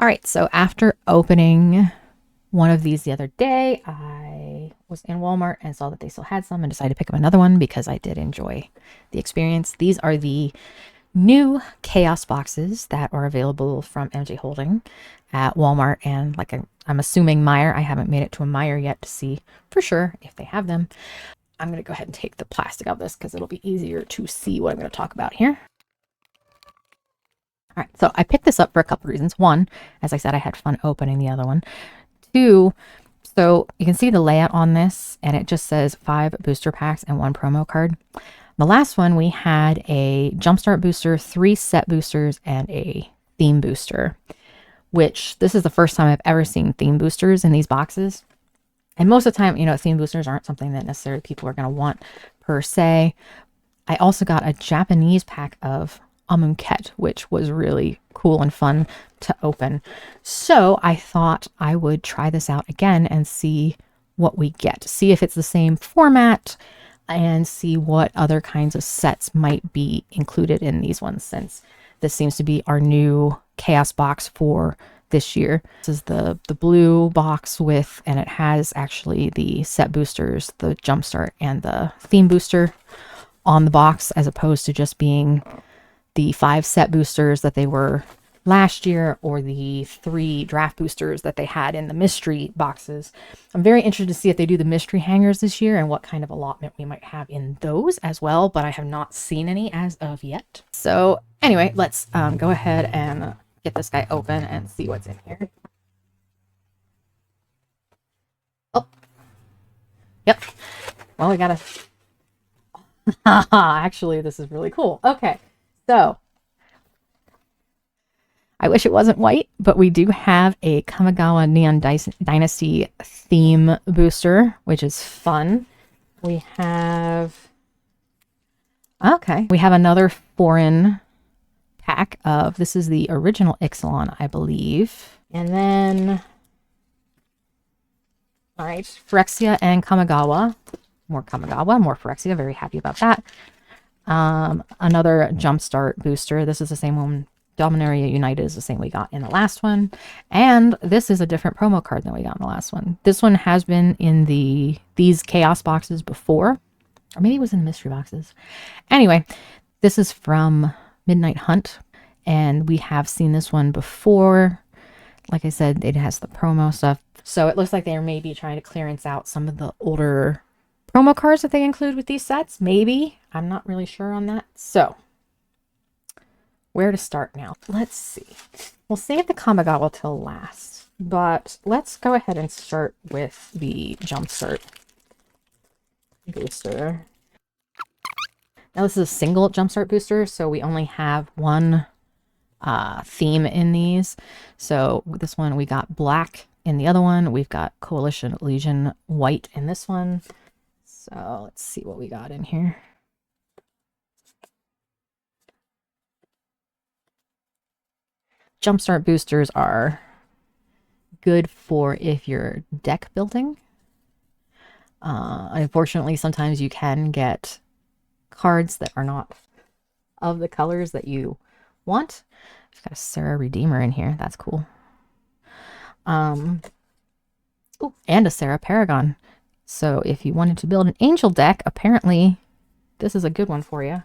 All right, so after opening one of these the other day, I was in Walmart and saw that they still had some and decided to pick up another one because I did enjoy the experience. These are the new chaos boxes that are available from MJ Holding at Walmart and I'm assuming Meijer. I haven't made it to a Meijer yet to see for sure if they have them. I'm going to go ahead and take the plastic out of this because it'll be easier to see what I'm going to talk about here. All right, so I picked this up for a couple reasons. One, as I said, I had fun opening the other one. Two, so you can see the layout on this, and it just says 5 booster packs and 1 promo card. The last one, we had a Jumpstart booster, 3 set boosters, and a theme booster, which this is the first time I've ever seen theme boosters in these boxes. And most of the time, you know, theme boosters aren't something that necessarily people are going to want per se. I also got a Japanese pack of Amonkhet, which was really cool and fun to open. So I thought I would try this out again and see what we get. See if it's the same format and see what other kinds of sets might be included in these ones, since this seems to be our new chaos box for this year. This is the blue box with, and it has actually the set boosters, the Jumpstart and the theme booster on the box, as opposed to just being the 5 set boosters that they were last year or the 3 draft boosters that they had in the mystery boxes. I'm very interested to see if they do the mystery hangers this year and what kind of allotment we might have in those as well, but I have not seen any as of yet. So anyway, let's go ahead and get this guy open and see what's in here. Oh, yep. Well, we gotta... Actually, this is really cool. Okay. So, I wish it wasn't white, but we do have a Kamigawa Neon Dynasty theme booster, which is fun. We have... Okay. We have another foreign pack of... This is the original Ixalan, I believe. And then... All right. Phyrexia and Kamigawa. More Kamigawa, more Phyrexia. Very happy about that. Another Jumpstart booster. This is the same one. Dominaria United is the same we got in the last one. And this is a different promo card than we got in the last one. This one has been in these chaos boxes before. Or maybe it was in the mystery boxes. Anyway, this is from Midnight Hunt. And we have seen this one before. Like I said, it has the promo stuff. So it looks like they're maybe trying to clearance out some of the older promo cards that they include with these sets. Maybe. I'm not really sure on that. So, where to start now? Let's see. We'll save the Kamigawa till last. But let's go ahead and start with the Jumpstart booster. Now, this is a single Jumpstart booster, so we only have one theme in these. So, with this one, we got black. In the other one, we've got Coalition Legion white in this one. So let's see what we got in here. Jumpstart boosters are good for if you're deck building. Unfortunately, sometimes you can get cards that are not of the colors that you want. I've got a Sarah Redeemer in here. That's cool. Oh, and a Sarah Paragon. So if you wanted to build an angel deck, apparently this is a good one for you.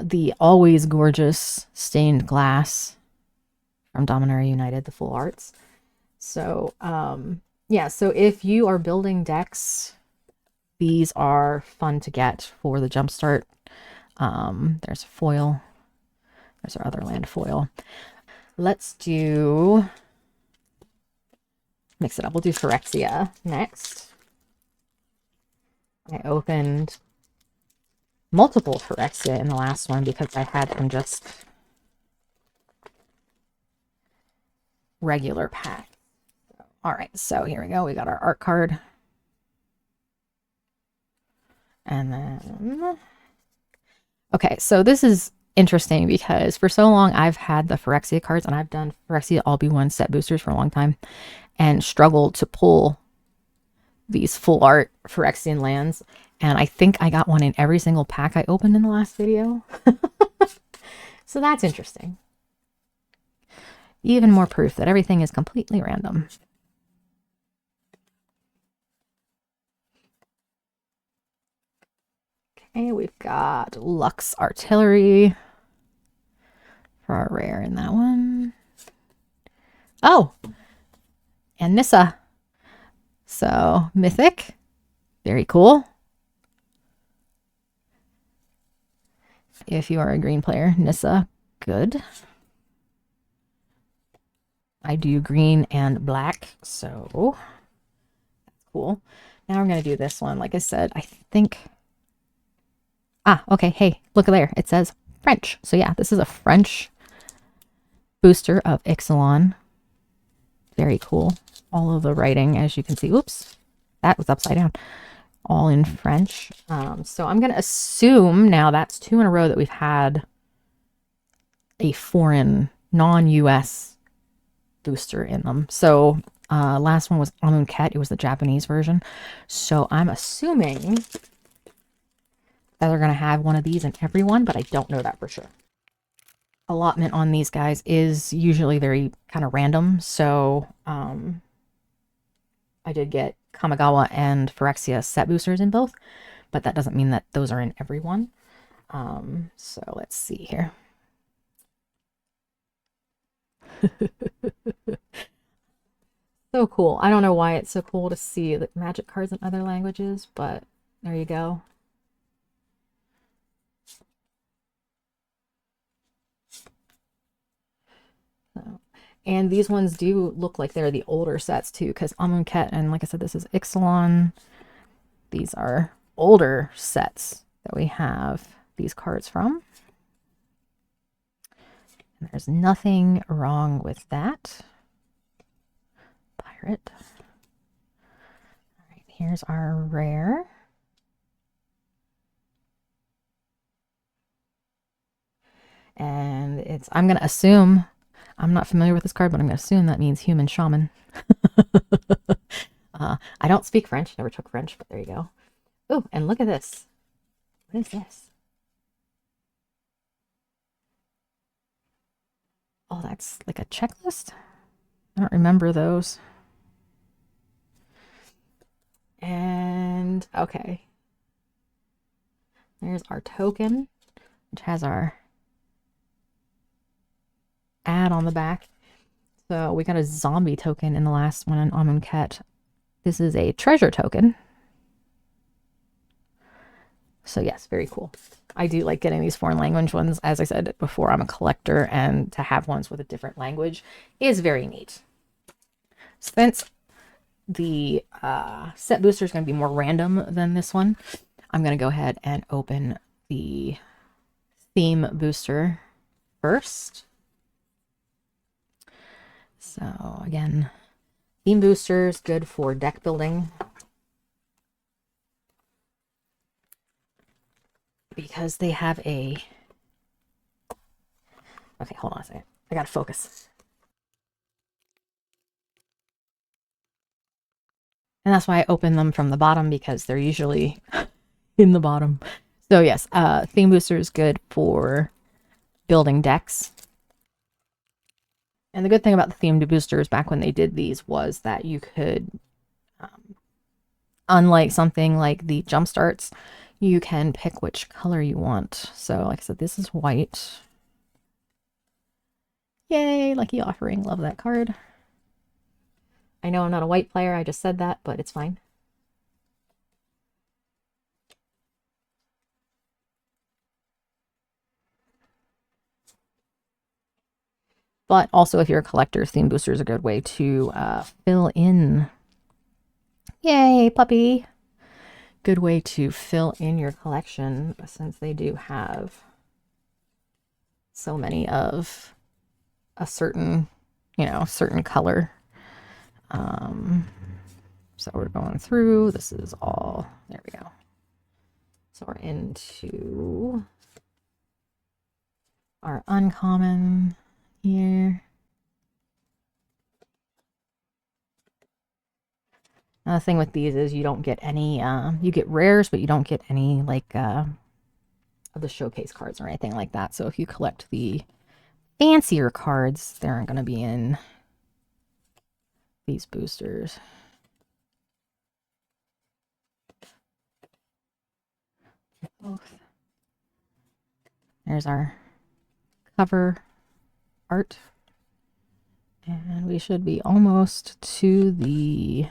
The always gorgeous stained glass from Dominaria United, the full arts. So, yeah, so if you are building decks, these are fun to get for the Jumpstart. There's a foil. There's our other land foil. Let's mix it up. We'll do Phyrexia next. I opened multiple Phyrexia in the last one because I had them just regular pack. All right, so here we go. We got our art card. And then... Okay, so this is interesting because for so long I've had the Phyrexia cards and I've done Phyrexia all-be-one set boosters for a long time and struggled to pull these full art Phyrexian lands. And I think I got one in every single pack I opened in the last video. So that's interesting. Even more proof that everything is completely random. Okay, we've got Lux Artillery for our rare in that one. Oh, and Nissa. So, Mythic. Very cool. If you are a green player, Nissa, good. I do green and black, so that's cool. Now I'm going to do this one. Like I said, I think... Ah, okay. Hey, look there. It says French. So yeah, this is a French booster of Ixalan. Very cool. All of the writing, as you can see. Oops, that was upside down. All in French. So I'm going to assume now that's 2 in a row that we've had a foreign, non-US booster in them. So last one was Amonkhet. It was the Japanese version. So I'm assuming that they're going to have one of these in every one, but I don't know that for sure. Allotment on these guys is usually very kind of random. So I did get Kamigawa and Phyrexia set boosters in both, but that doesn't mean that those are in every one. So let's see here. So cool. I don't know why it's so cool to see the magic cards in other languages, but there you go. So, and these ones do look like they're the older sets too, because Amonkhet, and like I said, this is Ixalan. These are older sets that we have these cards from. And there's nothing wrong with that. Pirate. All right, here's our rare. And it's, I'm going to assume, I'm not familiar with this card, but I'm going to assume that means human shaman. I don't speak French, never took French, but there you go. Oh, and look at this. What is this? Oh, that's like a checklist? I don't remember those. And, okay. There's our token, which has our ad on the back. So we got a zombie token in the last one on Amonkhet. This is a treasure token. So yes, very cool. I do like getting these foreign language ones. As I said before, I'm a collector, and to have ones with a different language is very neat. Since the set booster is going to be more random than this one, I'm going to go ahead and open the theme booster first. So again, theme boosters, good for deck building, because they have a... Okay, hold on a second. I gotta focus. And that's why I open them from the bottom, because they're usually in the bottom. So yes, theme booster is good for building decks. And the good thing about the themed boosters back when they did these was that you could, unlike something like the jump starts, you can pick which color you want. So like I said, this is white. Yay, lucky offering. Love that card. I know I'm not a white player, I just said that, but it's fine. But also, if you're a collector, theme booster is a good way to fill in. Yay, puppy! Good way to fill in your collection, since they do have so many of a certain, certain color. So we're going through. This is all, there we go. So we're into our uncommon here. Now the thing with these is you don't get any, you get rares, but you don't get any like of the showcase cards or anything like that. So if you collect the fancier cards, they aren't going to be in these boosters. There's our cover art. And we should be almost to the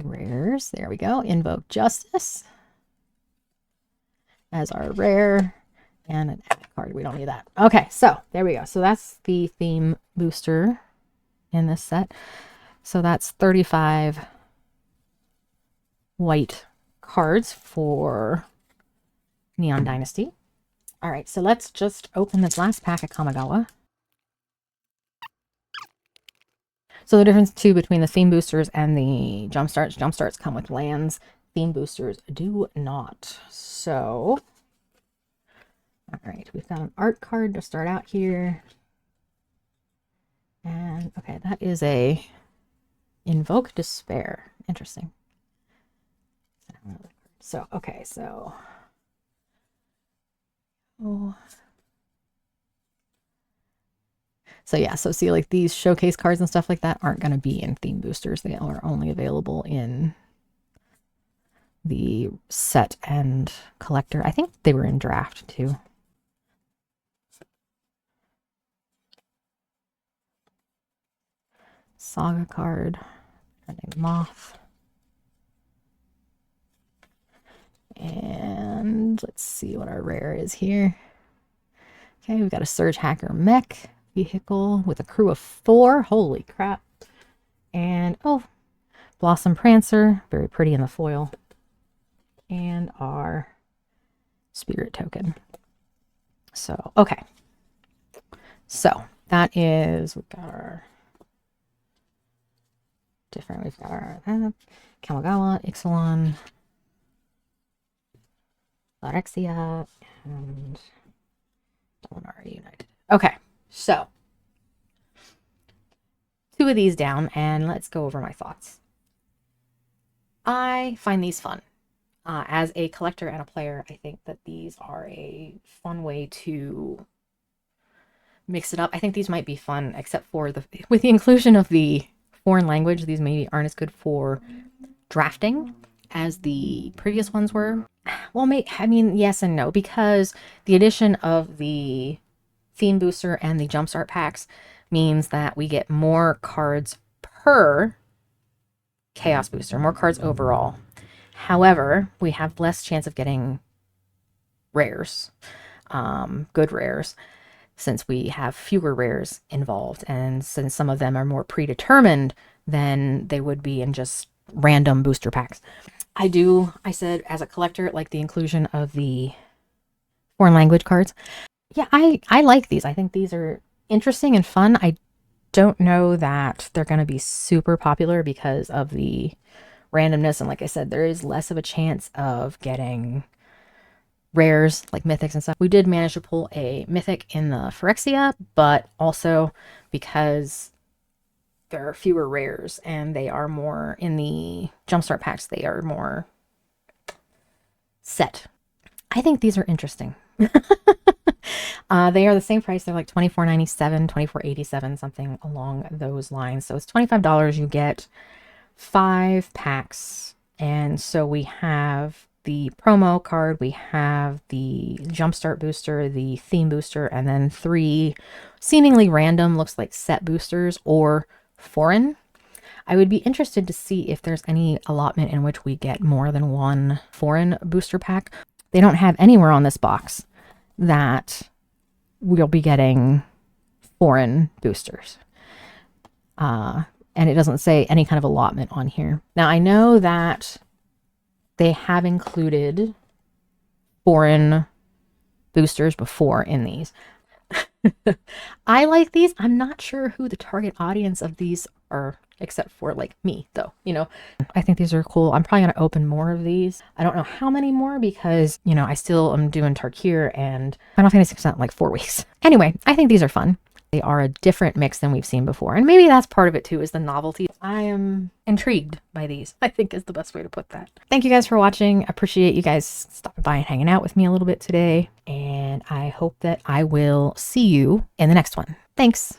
rares. There we go. Invoke Justice as our rare. And an epic card. We don't need that. Okay, so there we go. So that's the theme booster in this set. So that's 35 white cards for Neon Dynasty. All right, so let's just open this last pack of Kamigawa. So the difference too between the theme boosters and the jumpstarts come with lands. Theme boosters do not. So, all right, we've got an art card to start out here. And okay, that is a Invoke Despair. Interesting. So, okay, so so yeah, so see, like these showcase cards and stuff like that aren't going to be in theme boosters. They are only available in the set and collector. I think they were in draft too. Saga card, Moth. And let's see what our rare is here. Okay, we've got a Surge Hacker mech vehicle with a crew of 4. Holy crap. And, oh, Blossom Prancer, very pretty in the foil. And our Spirit token. So, okay. So, that is, we've got our different, we've got our Kamigawa, Ixalan, Phyrexia, and Dominar United. Okay, so 2 of these down, and let's go over my thoughts. I find these fun. As a collector and a player, I think that these are a fun way to mix it up. I think these might be fun, except for with the inclusion of the foreign language, these maybe aren't as good for drafting as the previous ones were. Well, I mean, yes and no, because the addition of the theme booster and the jumpstart packs means that we get more cards per chaos booster, more cards overall. However, we have less chance of getting rares, good rares, since we have fewer rares involved, and since some of them are more predetermined than they would be in just random booster packs. I said as a collector, like the inclusion of the foreign language cards. Yeah, I like these. I think these are interesting and fun. I don't know that they're going to be super popular because of the randomness. And like I said, there is less of a chance of getting rares like mythics and stuff. We did manage to pull a mythic in the Phyrexia, but also because there are fewer rares and they are more in the jumpstart packs, they are more set. I think these are interesting. They are the same price. They're like $24.97, $24.87, something along those lines. So it's $25. You get 5 packs. And so we have the promo card, we have the jumpstart booster, the theme booster, and then 3 seemingly random, looks like set boosters or foreign. I would be interested to see if there's any allotment in which we get more than 1 foreign booster pack. They don't have anywhere on this box that we'll be getting foreign boosters. And it doesn't say any kind of allotment on here. Now, I know that they have included foreign boosters before in these. I like these. I'm not sure who the target audience of these are, except for like me though, you know. I think these are cool. I'm probably going to open more of these. I don't know how many more because, you know, I still am doing Tarkir and Final Fantasy 6 in like 4 weeks. Anyway, I think these are fun. They are a different mix than we've seen before. And maybe that's part of it too, is the novelty. I am intrigued by these, I think is the best way to put that. Thank you guys for watching. I appreciate you guys stopping by and hanging out with me a little bit today. And I hope that I will see you in the next one. Thanks.